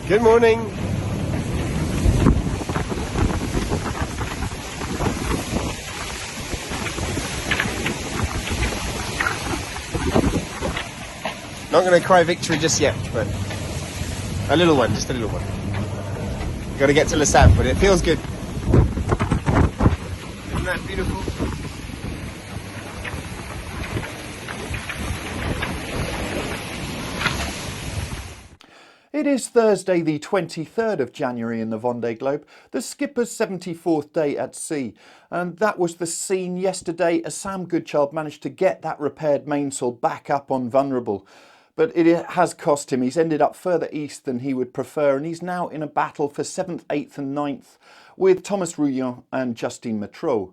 Good morning. Not going to cry victory just yet, but a little one, just a little one. Got to get to Les Sables, but it feels good. Isn't that beautiful? It is Thursday the 23rd of January in the Vendée Globe, the skipper's 74th day at sea. And that was the scene yesterday as Sam Goodchild managed to get that repaired mainsail back up on Vulnerable. But it has cost him. He's ended up further east than he would prefer, and he's now in a battle for 7th, 8th and 9th with Thomas Rouillon and Justine Mettraux.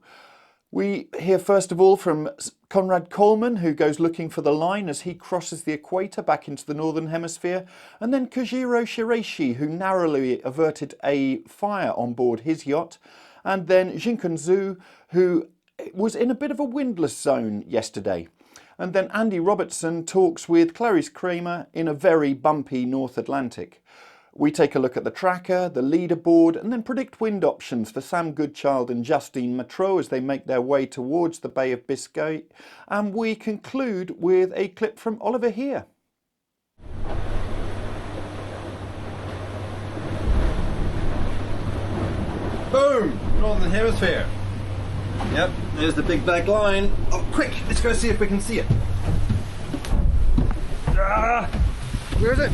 We hear first of all from Conrad Colman, who goes looking for the line as he crosses the equator back into the northern hemisphere, and then Kojiro Shiraishi, who narrowly averted a fire on board his yacht, and then Jungkun Xu, who was in a bit of a windless zone yesterday. And then Andi Robertson talks with Clarisse Crémer in a very bumpy North Atlantic. We take a look at the tracker, the leaderboard, and then predict wind options for Sam Goodchild and Justine Mettraux as they make their way towards the Bay of Biscay. And we conclude with a clip from Oliver Heer. Boom! Northern Hemisphere. Yep, there's the big black line. Oh, quick! Let's go see if we can see it. Ah! Where is it?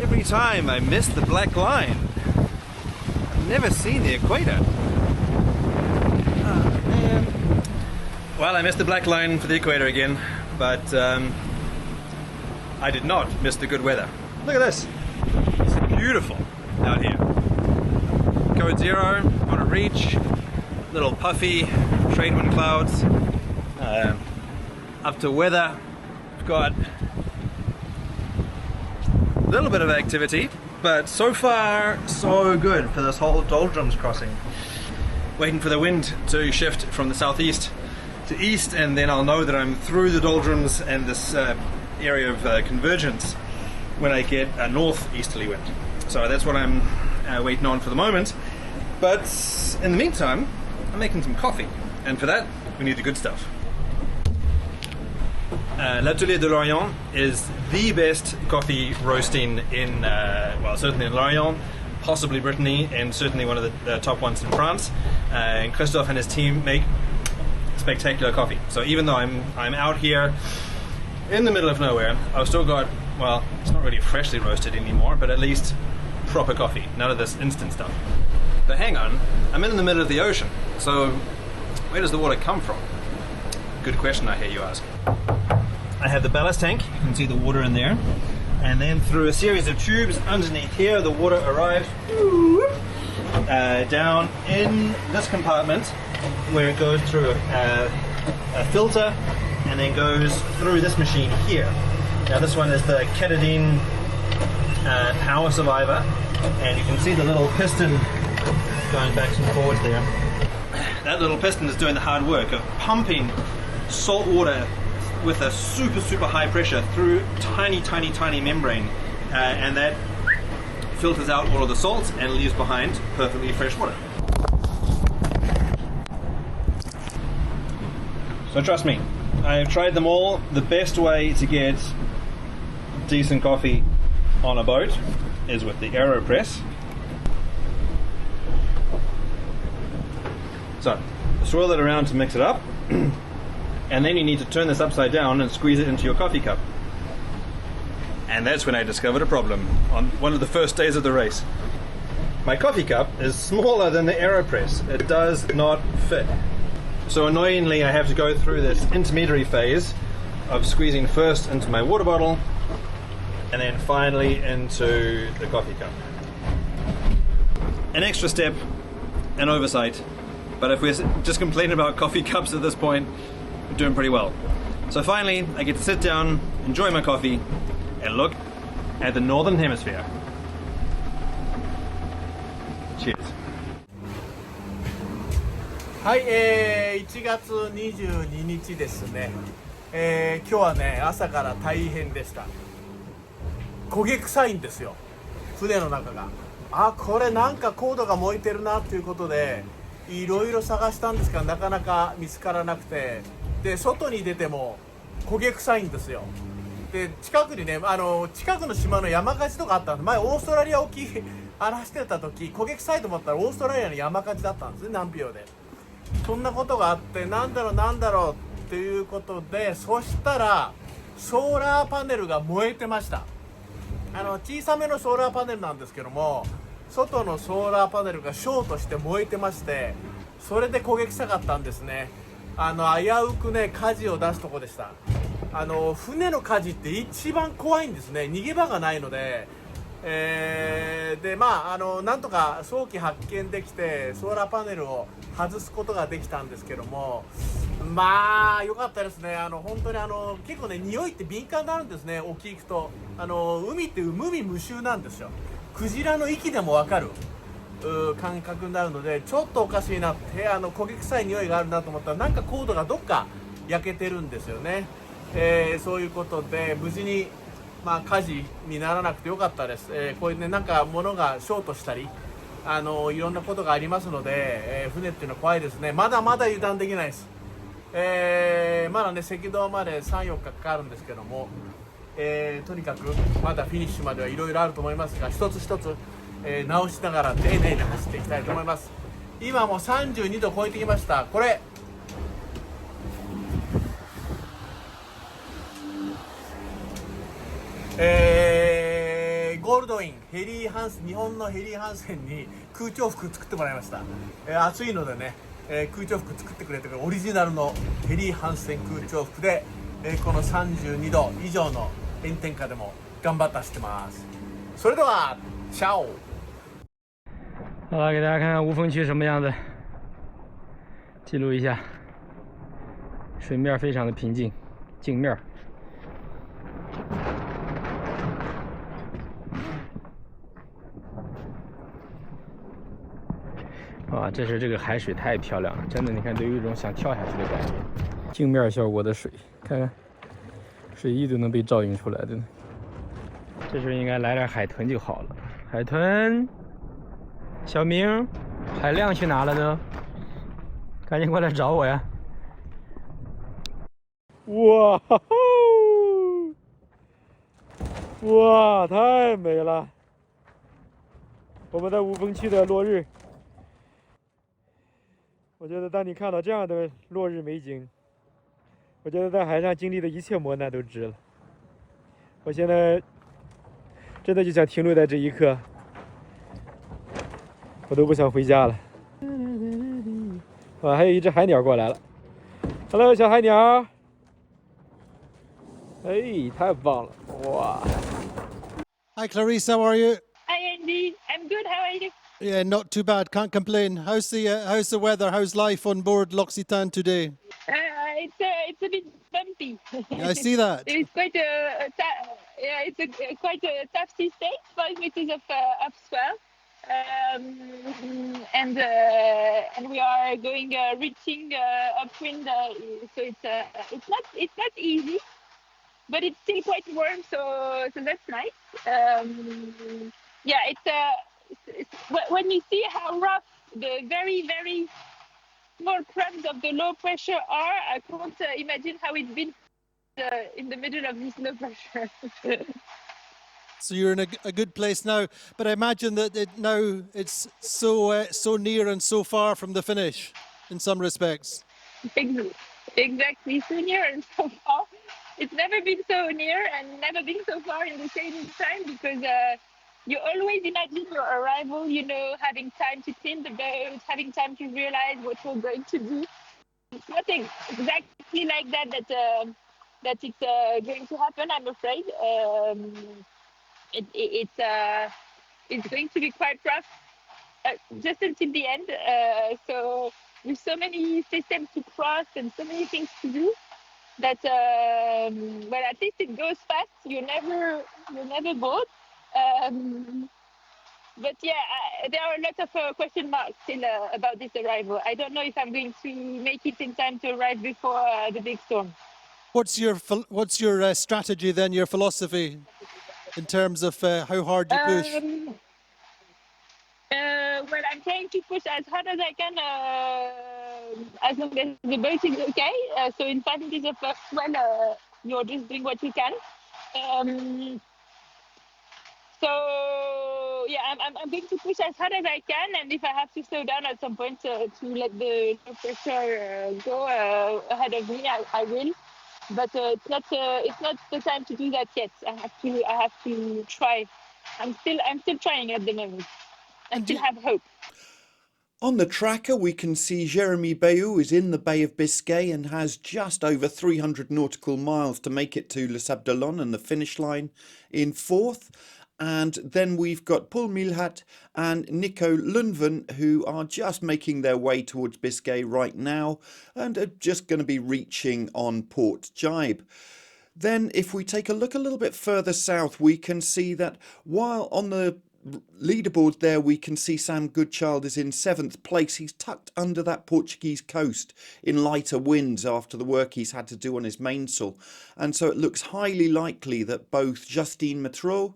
Every time I miss the black line. I've never seen the equator. Oh, man. Well, I missed the black line for the equator again, but I did not miss the good weather. Look at this. It's beautiful out here. Code 0 on a reach, little puffy trade wind clouds. Up to weather, we've got a little bit of activity, but so far so good for this whole doldrums crossing. Waiting for the wind to shift from the southeast to east, and then I'll know that I'm through the doldrums and this area of convergence when I get a northeasterly wind. So that's what I'm waiting on for the moment. But in the meantime, I'm making some coffee, and for that we need the good stuff. L'Atelier de Lorient is the best coffee roasting in, well, certainly in Lorient, possibly Brittany, and certainly one of the top ones in France. And Christophe and his team make spectacular coffee. So even though I'm out here in the middle of nowhere, I've still got, well, it's not really freshly roasted anymore, but at least proper coffee, none of this instant stuff. But hang on, I'm in the middle of the ocean, so where does the water come from? Good question, I hear you ask. I have the ballast tank, you can see the water in there, and then through a series of tubes underneath here, the water arrives down in this compartment where it goes through a filter and then goes through this machine here. Now this one is the Ketadine Power Survivor, and you can see the little piston going back and forwards there. That little piston is doing the hard work of pumping salt water with a super high pressure through tiny membrane, and that filters out all of the salts and leaves behind perfectly fresh water. So trust me, I have tried them all. The best way to get decent coffee on a boat is with the AeroPress. So, swirl it around to mix it up, and then you need to turn this upside down and squeeze it into your coffee cup. And that's when I discovered a problem on one of the first days of the race. My coffee cup is smaller than the AeroPress. It does not fit. So annoyingly, I have to go through this intermediary phase of squeezing first into my water bottle and then finally into the coffee cup. An extra step, an oversight, but if we're just complaining about coffee cups at this point, we're doing pretty well. So finally, I get to sit down, enjoy my coffee, and look at the Northern Hemisphere. Cheers. はい、1月22日ですね、今日はね朝から大変でした。焦げ臭いんですよ、船の中が。これなんかコードが燃えてるなということでいろいろ探したんですがなかなか見つからなくて、で外に出ても焦げ臭いんですよ。で近くにね近くの島の山火事とかあったんで、前オーストラリア沖走ってた時焦げ臭いと思ったらオーストラリアの山火事だったんですね、南洋で。そんなことがあって、なんだろうっていうことで、そしたらソーラーパネルが燃えてました。小さめのソーラーパネルなんですけども、外のソーラーパネルがショートして燃えてまして、それで焦げ臭かったんですね。危うくね火事を出すとこでした。船の火事って一番怖いんですね。逃げ場がないので、なんとか早期発見できてソーラーパネルを外すことができたんですけども、良かったですね。本当に結構ね匂いって敏感になるんですね、沖行くと。海って無味無臭なんですよ。クジラの息でも分かる感覚になるので、ちょっとおかしいなって、焦げ臭い匂いがあるなと思ったら、なんかコードがどっか焼けてるんですよね。そういうことで無事に火事にならなくてよかったです。こういうねなんか物がショートしたりいろんなことがありますので、船っていうのは怖いですね。まだまだ油断できないです。まだね赤道まで 3,4 日かかるんですけども、とにかくまだフィニッシュまではいろいろあると思いますが、一つ一つ、直しながら丁寧に走っていきたいと思います。今もう32度超えてきました。これゴールドウィンヘリーハンス日本のヘリーハンセンに空調服作ってもらいました。暑いのでね、空調服作ってくれて、オリジナルのヘリーハンセン空調服で、この32度以上の炎天下でも頑張って走ってます。それではチャオ。好了，给大家看看无风区什么样子，记录一下。水面非常的平静，镜面。这是这个海水太漂亮了，真的，你看都有一种想跳下去的感觉。镜面效果的水，看看水翼都能被照映出来的。这时候应该来点海豚就好了。海豚，小明，海亮去哪了呢？赶紧过来找我呀！哇哈吼！哇，太美了！我们的无风区的落日。我觉得当你看到这样的落日美景，我觉得在海上经历的一切磨难都值了。我现在真的就想停留在这一刻，我都不想回家了。还有一只海鸟过来了。Hello， 小海鸟。哎，太棒了！哇。Hi Clarisse, how are you? Hi Andy, I'm good. How are you? Yeah, not too bad. Can't complain. How's the weather? How's life on board L'Occitane today? It's a bit bumpy. Yeah, I see that. It's quite quite a tough sea state, 5 meters of upswell, and we are going reaching upwind, so it's not easy, but it's still quite warm, so that's nice. When you see how rough the very, very small crumbs of the low pressure are, I can't imagine how it's been in the middle of this low pressure. So you're in a good place now, but I imagine that now it's so near and so far from the finish in some respects. Exactly, so near and so far. It's never been so near and never been so far in the same time, because you always imagine your arrival, having time to clean the boat, having time to realize what you're going to do. It's nothing exactly like that it's going to happen, I'm afraid. It's going to be quite rough just until the end. So with so many systems to cross and so many things to do, that at least it goes fast. You're never bored. But yeah, there are a lot of question marks still about this arrival. I don't know if I'm going to make it in time to arrive before the big storm. What's your strategy then? Your philosophy in terms of how hard you push? Well, I'm trying to push as hard as I can, as long as the boat is okay. So in 5 minutes of first swell, you're just doing what you can. So yeah, I'm going to push as hard as I can, and if I have to slow down at some point to let the low pressure go ahead of me, I will. But it's not the time to do that yet. I have to try. I'm still trying at the moment. I still have hope. On the tracker, we can see Jérémie Beyou is in the Bay of Biscay and has just over 300 nautical miles to make it to Les Sables d'Olonne and the finish line in fourth. And then we've got Paul Milhat and Nico Lundven, who are just making their way towards Biscay right now and are just going to be reaching on Port Jibe. Then if we take a look a little bit further south, we can see that while on the leaderboard there we can see Sam Goodchild is in 7th place. He's tucked under that Portuguese coast in lighter winds after the work he's had to do on his mainsail. And so it looks highly likely that both Justine Mettraux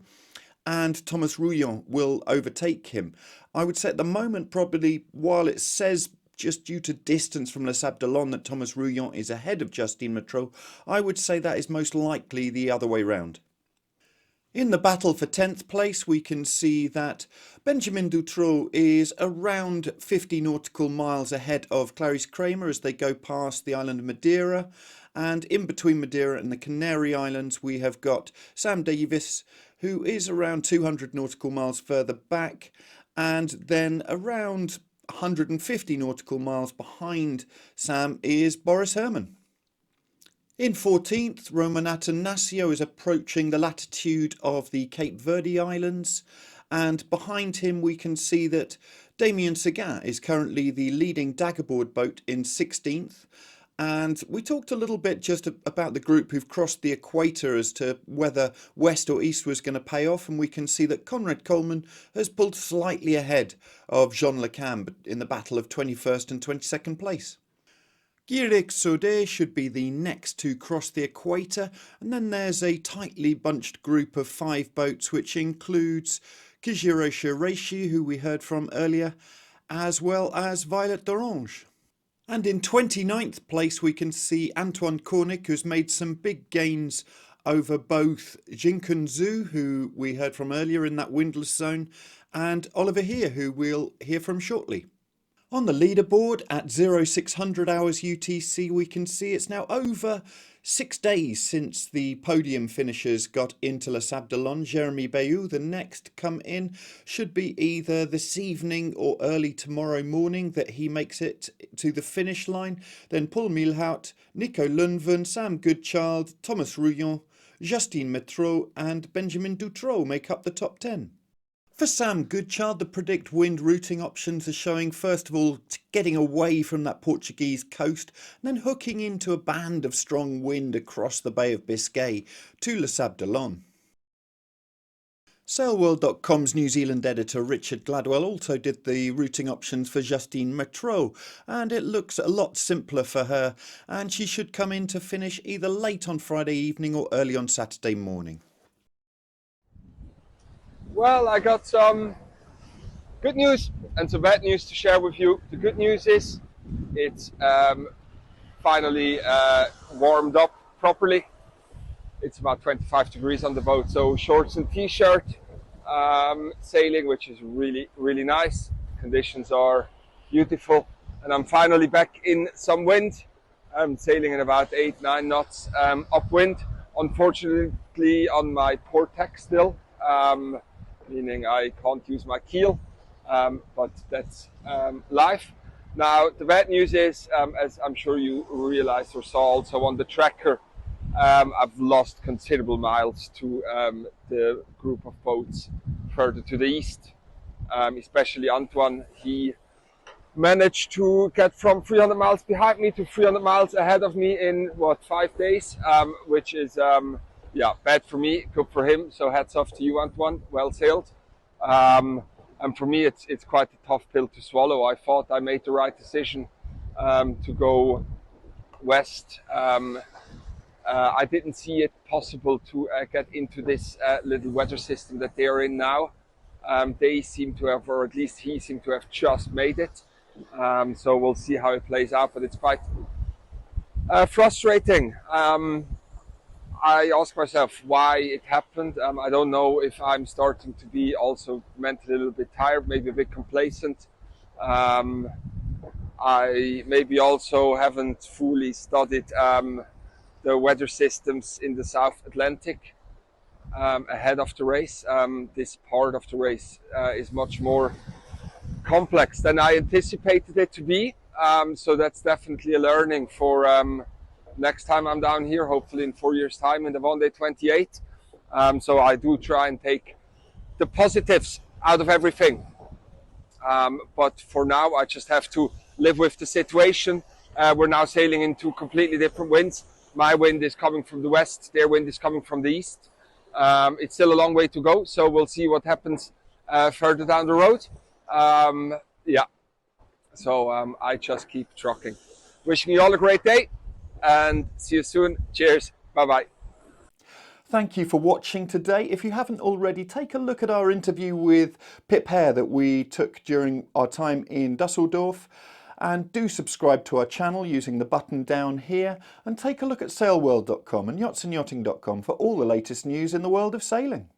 and Thomas Rouillon will overtake him. I would say at the moment probably, while it says just due to distance from Les Sables d'Olonne that Thomas Rouillon is ahead of Justine Mettraux, I would say that is most likely the other way round. In the battle for 10th place, we can see that Benjamin Dutroux is around 50 nautical miles ahead of Clarisse Crémer as they go past the island of Madeira. And in between Madeira and the Canary Islands, we have got Sam Davis, who is around 200 nautical miles further back. And then around 150 nautical miles behind Sam is Boris Herman. In 14th, Roman Atanasio is approaching the latitude of the Cape Verde Islands, and behind him we can see that Damien Seguin is currently the leading daggerboard boat in 16th. And we talked a little bit just about the group who've crossed the equator as to whether west or east was going to pay off, and we can see that Conrad Colman has pulled slightly ahead of Jean Le Cam in the battle of 21st and 22nd place. Guirec Saudet should be the next to cross the equator, and then there's a tightly bunched group of 5 boats which includes Kojiro Shiraishi, who we heard from earlier, as well as Violet d'Orange. And in 29th place we can see Antoine Cornic, who's made some big gains over both Jungkun Xu, who we heard from earlier in that windless zone, and Oliver Heer, who we'll hear from shortly. On the leaderboard at 0600 hours UTC, we can see it's now over 6 days since the podium finishers got into Les Sables d'Olonne. Jérémie Beyou, the next come in, should be either this evening or early tomorrow morning that he makes it to the finish line. Then Paul Milhat, Nico Lundven, Sam Goodchild, Thomas Rouillon, Justine Mettraux and Benjamin Dutroux make up the top 10. For Sam Goodchild, the PredictWind routing options are showing first of all getting away from that Portuguese coast and then hooking into a band of strong wind across the Bay of Biscay to Les Sables d'Olonne. Sailworld.com's New Zealand editor Richard Gladwell also did the routing options for Justine Mettraux, and it looks a lot simpler for her, and she should come in to finish either late on Friday evening or early on Saturday morning. Well, I got some good news and some bad news to share with you. The good news is it's finally warmed up properly. It's about 25 degrees on the boat, so shorts and t-shirt sailing, which is really, really nice. Conditions are beautiful, and I'm finally back in some wind. I'm sailing at about 8-9 knots upwind. Unfortunately, on my port tack still. Meaning I can't use my keel, but that's life. Now, the bad news is, as I'm sure you realized or saw also on the tracker, I've lost considerable miles to the group of boats further to the east, especially Antoine. He managed to get from 300 miles behind me to 300 miles ahead of me in, 5 days, which is yeah, bad for me, good for him. So hats off to you, Antoine. Well sailed. And for me, it's quite a tough pill to swallow. I thought I made the right decision to go west. I didn't see it possible to get into this little weather system that they are in now. They seem to have, or at least he seemed to have just made it. So we'll see how it plays out, but it's quite frustrating. I ask myself why it happened. I don't know if I'm starting to be also mentally a little bit tired, maybe a bit complacent. I maybe also haven't fully studied the weather systems in the South Atlantic ahead of the race. This part of the race is much more complex than I anticipated it to be. So that's definitely a learning for next time I'm down here, hopefully in 4 years' time in the Vendée 28. So I do try and take the positives out of everything. But for now, I just have to live with the situation. We're now sailing into completely different winds. My wind is coming from the west, their wind is coming from the east. It's still a long way to go, so we'll see what happens further down the road. Yeah, so I just keep trucking. Wishing you all a great day and see you soon. Cheers. Bye-bye. Thank you for watching today. If you haven't already, take a look at our interview with Pip Heer that we took during our time in Dusseldorf. And do subscribe to our channel using the button down here, and take a look at sailworld.com and yachtsandyachting.com for all the latest news in the world of sailing.